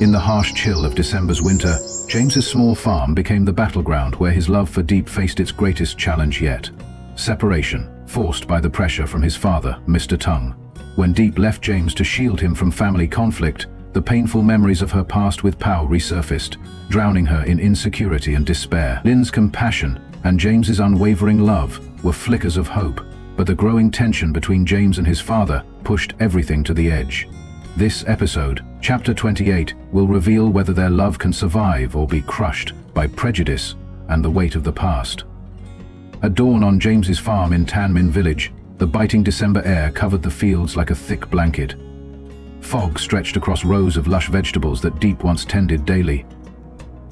In the harsh chill of December's winter, James's small farm became the battleground where his love for Deep faced its greatest challenge yet. Separation, forced by the pressure from his father, Mr. Tongue. When Deep left James to shield him from family conflict, the painful memories of her past with Pow resurfaced, drowning her in insecurity and despair. Lynn's compassion and James's unwavering love were flickers of hope, but the growing tension between James and his father pushed everything to the edge. This episode, Chapter 28, will reveal whether their love can survive or be crushed by prejudice and the weight of the past. At dawn on James's farm in Tan Min village, the biting December air covered the fields like a thick blanket. Fog stretched across rows of lush vegetables that Deep once tended daily.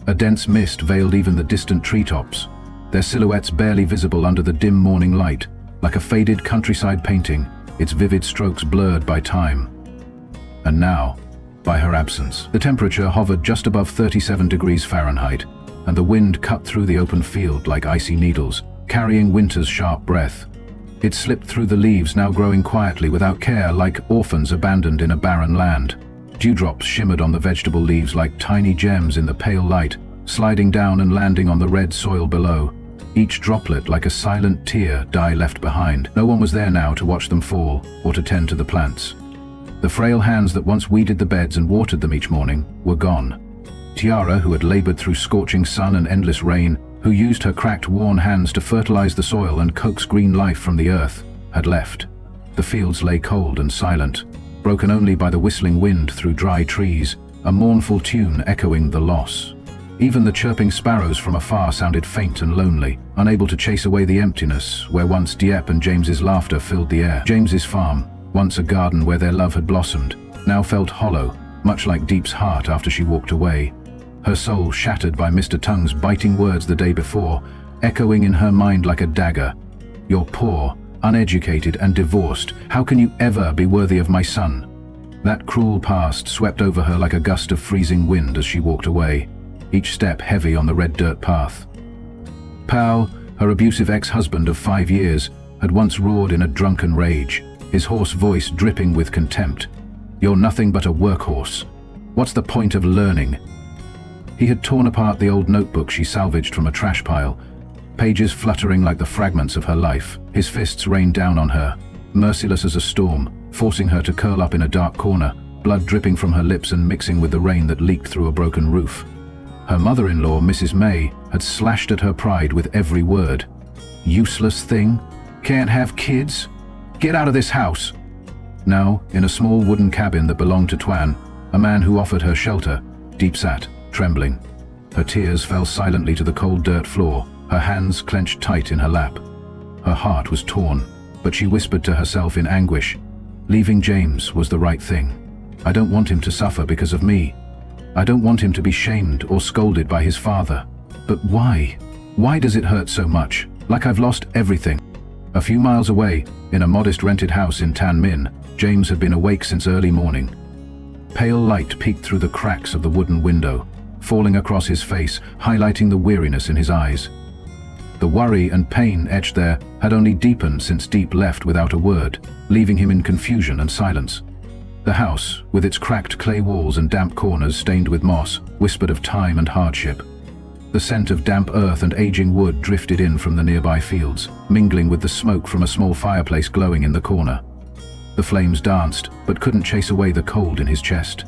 A dense mist veiled even the distant treetops, their silhouettes barely visible under the dim morning light, like a faded countryside painting, its vivid strokes blurred by time. And now, by her absence, the temperature hovered just above 37 degrees Fahrenheit, and the wind cut through the open field like icy needles, carrying winter's sharp breath. It slipped through the leaves, now growing quietly without care, like orphans abandoned in a barren land. Dewdrops shimmered on the vegetable leaves like tiny gems in the pale light, sliding down and landing on the red soil below. Each droplet like a silent tear Di left behind. No one was there now to watch them fall or to tend to the plants. The frail hands that once weeded the beds and watered them each morning were gone. Tiara, who had labored through scorching sun and endless rain, who used her cracked, worn hands to fertilize the soil and coax green life from the earth, had left. The fields lay cold and silent, broken only by the whistling wind through dry trees, a mournful tune echoing the loss. Even the chirping sparrows from afar sounded faint and lonely, unable to chase away the emptiness where once Dieppe and James's laughter filled the air. James's farm, once a garden where their love had blossomed, now felt hollow, much like Deep's heart after she walked away. Her soul shattered by Mr. Tongue's biting words the day before, echoing in her mind like a dagger. "You're poor, uneducated, and divorced. How can you ever be worthy of my son?" That cruel past swept over her like a gust of freezing wind as she walked away, each step heavy on the red dirt path. Pow, her abusive ex-husband of 5 years, had once roared in a drunken rage, his hoarse voice dripping with contempt. "You're nothing but a workhorse. What's the point of learning?" He had torn apart the old notebook she salvaged from a trash pile, pages fluttering like the fragments of her life. His fists rained down on her, merciless as a storm, forcing her to curl up in a dark corner, blood dripping from her lips and mixing with the rain that leaked through a broken roof. Her mother-in-law, Mrs. May, had slashed at her pride with every word. "Useless thing. Can't have kids. Get out of this house." Now, in a small wooden cabin that belonged to Tuan, a man who offered her shelter, Deep sat, trembling. Her tears fell silently to the cold dirt floor, her hands clenched tight in her lap. Her heart was torn, but she whispered to herself in anguish, "Leaving James was the right thing. I don't want him to suffer because of me. I don't want him to be shamed or scolded by his father. But why? Why does it hurt so much? Like I've lost everything." A few miles away, in a modest rented house in Tan Min, James had been awake since early morning. Pale light peeked through the cracks of the wooden window, falling across his face, highlighting the weariness in his eyes. The worry and pain etched there had only deepened since Deep left without a word, leaving him in confusion and silence. The house, with its cracked clay walls and damp corners stained with moss, whispered of time and hardship. The scent of damp earth and aging wood drifted in from the nearby fields, mingling with the smoke from a small fireplace glowing in the corner. The flames danced, but couldn't chase away the cold in his chest.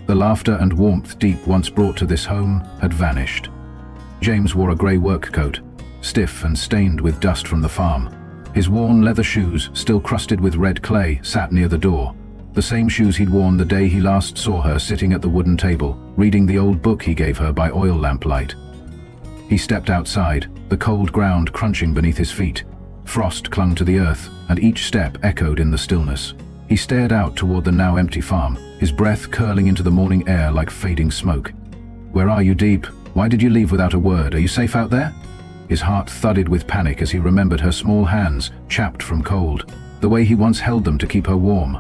The laughter and warmth Deep once brought to this home had vanished. James wore a grey work coat, stiff and stained with dust from the farm. His worn leather shoes, still crusted with red clay, sat near the door. The same shoes he'd worn the day he last saw her sitting at the wooden table, reading the old book he gave her by oil lamplight. He stepped outside, the cold ground crunching beneath his feet. Frost clung to the earth, and each step echoed in the stillness. He stared out toward the now empty farm, his breath curling into the morning air like fading smoke. "Where are you, Deep? Why did you leave without a word? Are you safe out there?" His heart thudded with panic as he remembered her small hands, chapped from cold, the way he once held them to keep her warm.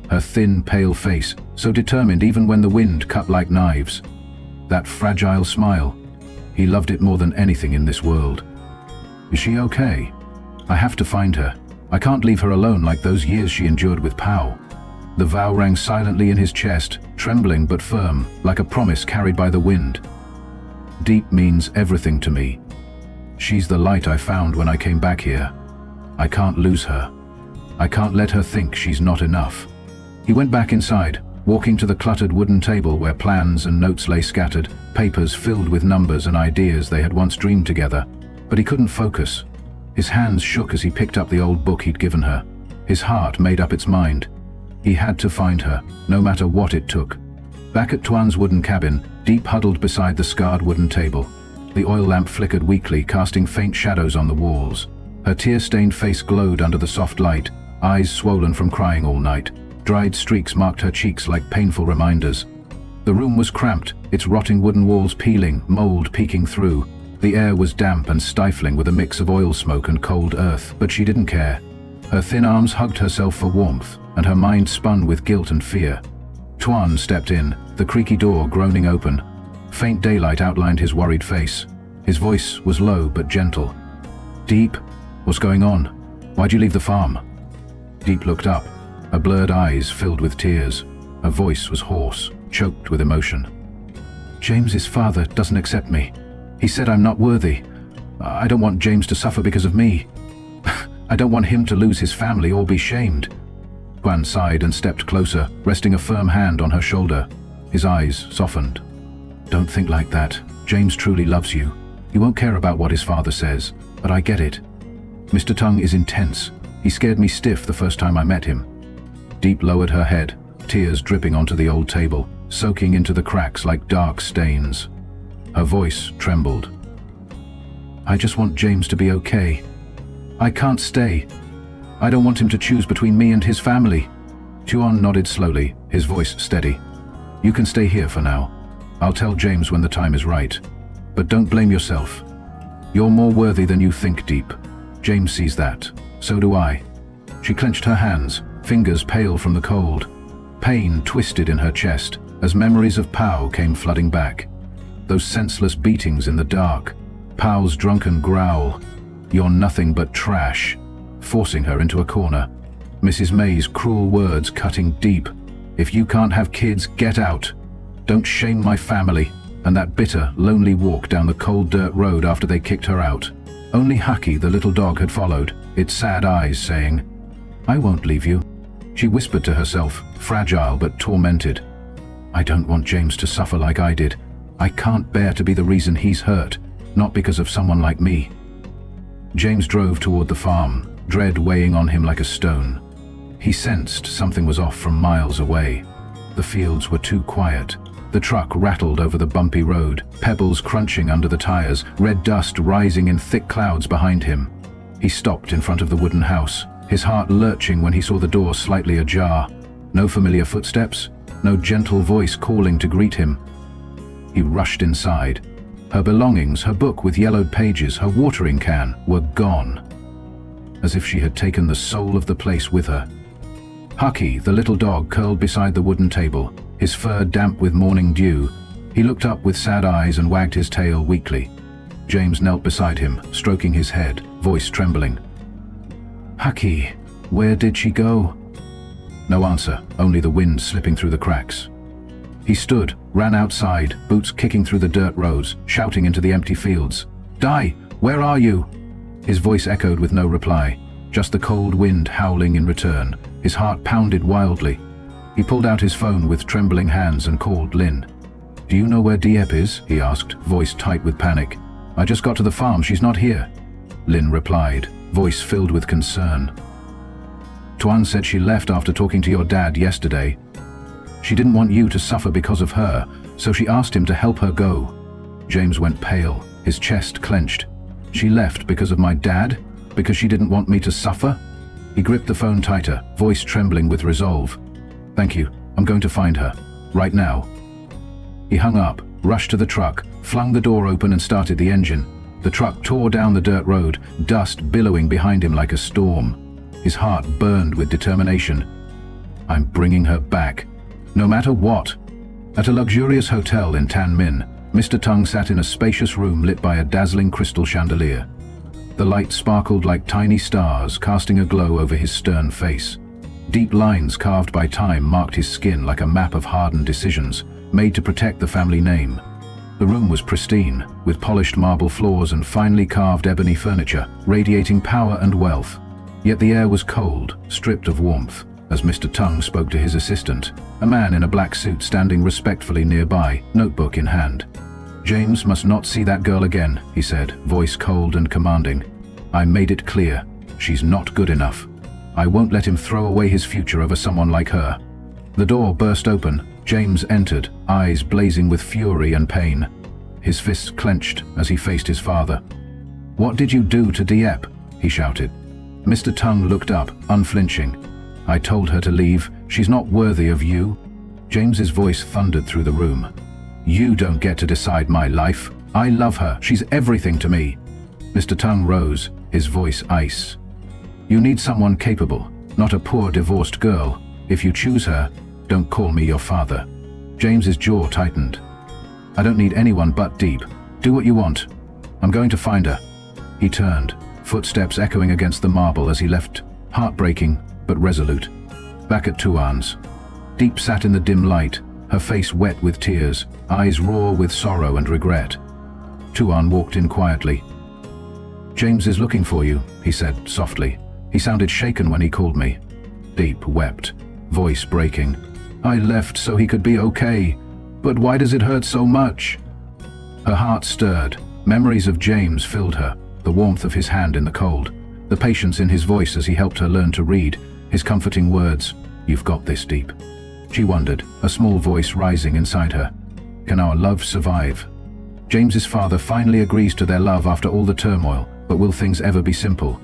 Her thin, pale face, so determined even when the wind cut like knives. That fragile smile. He loved it more than anything in this world. "Is she okay? I have to find her. I can't leave her alone like those years she endured with Pow." The vow rang silently in his chest, trembling but firm, like a promise carried by the wind. Deep means everything to me. She's the light I found when I came back here. I can't lose her. I can't let her think she's not enough. He went back inside, walking to the cluttered wooden table where plans and notes lay scattered, papers filled with numbers and ideas they had once dreamed together. But he couldn't focus. His hands shook as he picked up the old book he'd given her. His heart made up its mind. He had to find her, no matter what it took. Back at Tuan's wooden cabin, Deep huddled beside the scarred wooden table. The oil lamp flickered weakly, casting faint shadows on the walls. Her tear-stained face glowed under the soft light, eyes swollen from crying all night. Dried streaks marked her cheeks like painful reminders. The room was cramped, its rotting wooden walls peeling, mold peeking through. The air was damp and stifling with a mix of oil smoke and cold earth, but she didn't care. Her thin arms hugged herself for warmth, and her mind spun with guilt and fear. Tuan stepped in, the creaky door groaning open. Faint daylight outlined his worried face. His voice was low but gentle. "Deep, what's going on? Why'd you leave the farm?" Deep looked up, her blurred eyes filled with tears. Her voice was hoarse, choked with emotion. "James's father doesn't accept me. He said I'm not worthy. I don't want James to suffer because of me. I don't want him to lose his family or be shamed." Tuan sighed and stepped closer, resting a firm hand on her shoulder. His eyes softened. "Don't think like that. James truly loves you. He won't care about what his father says, but I get it. Mr. Tung is intense. He scared me stiff the first time I met him." Deep lowered her head, tears dripping onto the old table, soaking into the cracks like dark stains. Her voice trembled. "I just want James to be okay. I can't stay. I don't want him to choose between me and his family." Tuan nodded slowly, his voice steady. "You can stay here for now. I'll tell James when the time is right. But don't blame yourself. You're more worthy than you think, Deep. James sees that. So do I." She clenched her hands, fingers pale from the cold. Pain twisted in her chest as memories of Pao came flooding back. Those senseless beatings in the dark. Pao's drunken growl, "You're nothing but trash," forcing her into a corner. Mrs. May's cruel words cutting deep. "If you can't have kids, get out. Don't shame my family." And that bitter, lonely walk down the cold dirt road after they kicked her out. Only Haki, the little dog, had followed, its sad eyes saying, "I won't leave you." She whispered to herself, fragile but tormented. "I don't want James to suffer like I did. I can't bear to be the reason he's hurt, not because of someone like me." James drove toward the farm, dread weighing on him like a stone. He sensed something was off from miles away. The fields were too quiet. The truck rattled over the bumpy road, pebbles crunching under the tires, red dust rising in thick clouds behind him. He stopped in front of the wooden house, his heart lurching when he saw the door slightly ajar. No familiar footsteps, no gentle voice calling to greet him. He rushed inside. Her belongings, her book with yellowed pages, her watering can, were gone. As if she had taken the soul of the place with her. Haki, the little dog, curled beside the wooden table, his fur damp with morning dew. He looked up with sad eyes and wagged his tail weakly. James knelt beside him, stroking his head, voice trembling. "Haki, where did she go?" No answer, only the wind slipping through the cracks. He stood, ran outside, boots kicking through the dirt roads, shouting into the empty fields. "Dai, where are you?" His voice echoed with no reply, just the cold wind howling in return. His heart pounded wildly. He pulled out his phone with trembling hands and called Lin. "Do you know where Diep is?" he asked, voice tight with panic. "I just got to the farm, she's not here." Lin replied, voice filled with concern. "Tuan said she left after talking to your dad yesterday. She didn't want you to suffer because of her, so she asked him to help her go." James went pale, his chest clenched. "She left because of my dad? Because she didn't want me to suffer?" He gripped the phone tighter, voice trembling with resolve. "Thank you. I'm going to find her. Right now." He hung up, rushed to the truck, flung the door open and started the engine. The truck tore down the dirt road, dust billowing behind him like a storm. His heart burned with determination. "I'm bringing her back. No matter what." At a luxurious hotel in Tan Min, Mr. Tung sat in a spacious room lit by a dazzling crystal chandelier. The light sparkled like tiny stars, casting a glow over his stern face. Deep lines carved by time marked his skin like a map of hardened decisions, made to protect the family name. The room was pristine, with polished marble floors and finely carved ebony furniture, radiating power and wealth. Yet the air was cold, stripped of warmth, as Mr. Tung spoke to his assistant, a man in a black suit standing respectfully nearby, notebook in hand. "James must not see that girl again," he said, voice cold and commanding. "I made it clear. She's not good enough. I won't let him throw away his future over someone like her." The door burst open. James entered, eyes blazing with fury and pain. His fists clenched as he faced his father. "What did you do to Dieppe?" he shouted. Mr. Tung looked up, unflinching. "I told her to leave. She's not worthy of you." James's voice thundered through the room. "You don't get to decide my life. I love her. She's everything to me." Mr. Tung rose, his voice ice. "You need someone capable, not a poor divorced girl. If you choose her, don't call me your father." James's jaw tightened. "I don't need anyone but Deep. Do what you want. I'm going to find her." He turned, footsteps echoing against the marble as he left, heartbreaking but resolute. Back at Tuan's, Deep sat in the dim light, her face wet with tears, eyes raw with sorrow and regret. Tuan walked in quietly. "James is looking for you," he said softly. "He sounded shaken when he called me." Deep wept, voice breaking. "I left so he could be okay. But why does it hurt so much?" Her heart stirred. Memories of James filled her, the warmth of his hand in the cold, the patience in his voice as he helped her learn to read, his comforting words, "You've got this, Deep." She wondered, a small voice rising inside her. Can our love survive? James's father finally agrees to their love after all the turmoil, but will things ever be simple?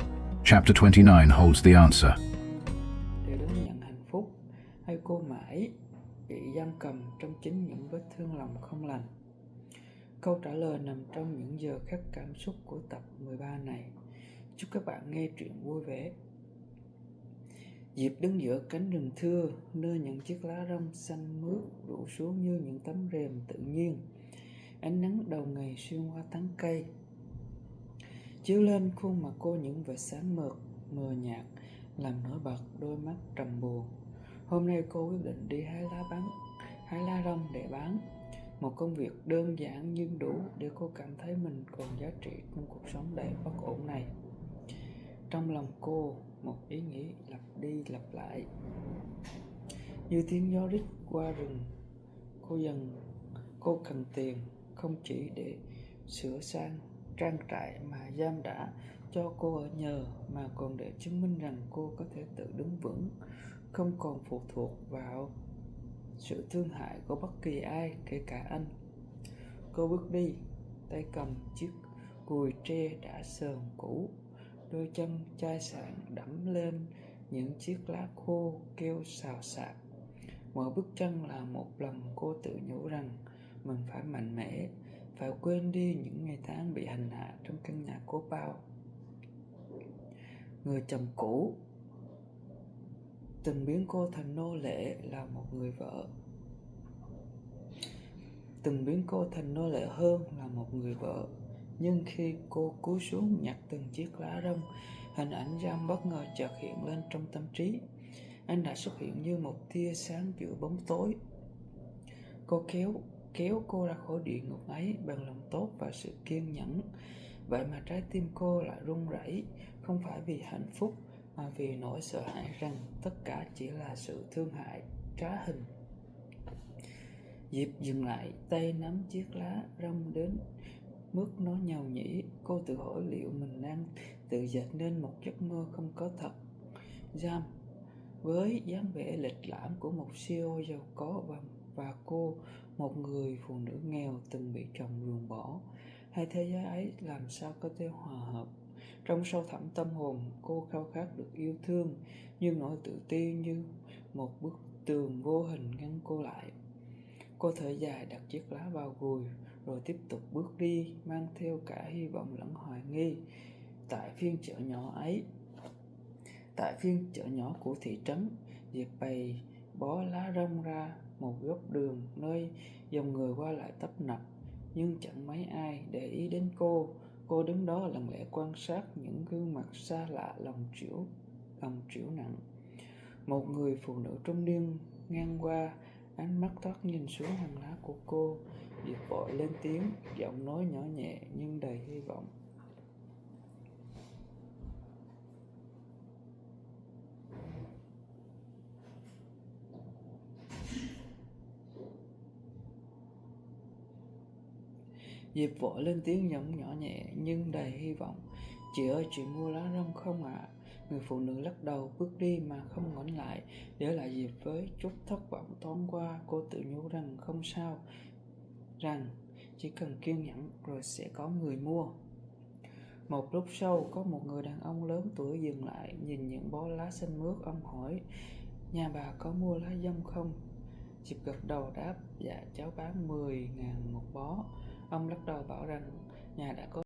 Chapter 29 holds the answer. Để đón nhận hạnh phúc, hay cô mãi bị giam cầm trong chính những vết thương lòng không lành? Câu trả lời nằm trong những giờ khắc cảm xúc của tập 13 này. Chúc các bạn nghe truyện vui vẻ. Diệp đứng giữa cánh rừng thưa, nơi những chiếc lá rong xanh mướt rủ xuống như những tấm rèm tự nhiên. Ánh nắng đầu ngày xuyên qua tán cây, chiếu lên khuôn mặt cô những vệt sáng mờ nhạt, làm nổi bật đôi mắt trầm buồn. Hôm nay cô quyết định đi hái lá rong để bán. Một công việc đơn giản nhưng đủ để cô cảm thấy mình còn giá trị trong cuộc sống đầy bất ổn này. Trong lòng cô, một ý nghĩ lặp đi lặp lại, như tiếng gió rít qua rừng. Cô cần tiền, không chỉ để sửa sang trang trại mà giam đã cho cô ở nhờ, mà còn để chứng minh rằng cô có thể tự đứng vững, không còn phụ thuộc vào sự thương hại của bất kỳ ai, kể cả anh. Cô bước đi, tay cầm chiếc cùi tre đã sờn cũ, đôi chân chai sạn đẫm lên những chiếc lá khô kêu xào xạc. Mỗi bước chân là một lần cô tự nhủ rằng mình phải mạnh mẽ, phải quên đi những ngày tháng bị hành hạ trong căn nhà cố bao. Người chồng cũ từng biến cô thành nô lệ hơn là một người vợ. Nhưng khi cô cúi xuống nhặt từng chiếc lá rong, hình ảnh Giam bất ngờ chợt hiện lên trong tâm trí. Anh đã xuất hiện như một tia sáng giữa bóng tối. Cô kéo cô ra khỏi địa ngục ấy bằng lòng tốt và sự kiên nhẫn. Vậy mà trái tim cô lại run rẩy, không phải vì hạnh phúc mà vì nỗi sợ hãi rằng tất cả chỉ là sự thương hại trá hình. Diệp dừng lại, tay nắm chiếc lá rong đến mức nó nhàu nhĩ. Cô tự hỏi liệu mình đang tự dệt nên một giấc mơ không có thật. Giam với dáng vẻ lịch lãm của một CEO giàu có và cô, một người phụ nữ nghèo từng bị chồng ruồng bỏ. Hai thế giới ấy làm sao có thể hòa hợp? Trong sâu thẳm tâm hồn, cô khao khát được yêu thương, nhưng nỗi tự ti như một bức tường vô hình ngăn cô lại. Cô thở dài, đặt chiếc lá vào gùi, rồi tiếp tục bước đi, mang theo cả hy vọng lẫn hoài nghi. Tại phiên chợ nhỏ của thị trấn, Diệp bày bó lá rong ra một góc đường nơi dòng người qua lại tấp nập, nhưng chẳng mấy ai để ý đến cô. Cô đứng đó lặng lẽ quan sát những gương mặt xa lạ, lòng trĩu nặng. Một người phụ nữ trung niên ngang qua, ánh mắt thoáng nhìn xuống hàng lá của cô. Diệp vội lên tiếng, giọng nói nhỏ nhẹ nhưng đầy hy vọng. Diệp vội lên tiếng, giọng nhỏ nhẹ nhưng đầy hy vọng. Chị ơi, chị mua lá rong không ạ? Người phụ nữ lắc đầu bước đi mà không ngoảnh lại, để lại Diệp với chút thất vọng thoáng qua. Cô tự nhủ rằng không sao, rằng chỉ cần kiên nhẫn rồi sẽ có người mua. Một lúc sau, có một người đàn ông lớn tuổi dừng lại, nhìn những bó lá xanh mướt. Ông hỏi, nhà bà có mua lá dong không? Diệp gật đầu đáp, dạ cháu bán 10.000 một bó. Ông lắc đầu bảo rằng nhà đã có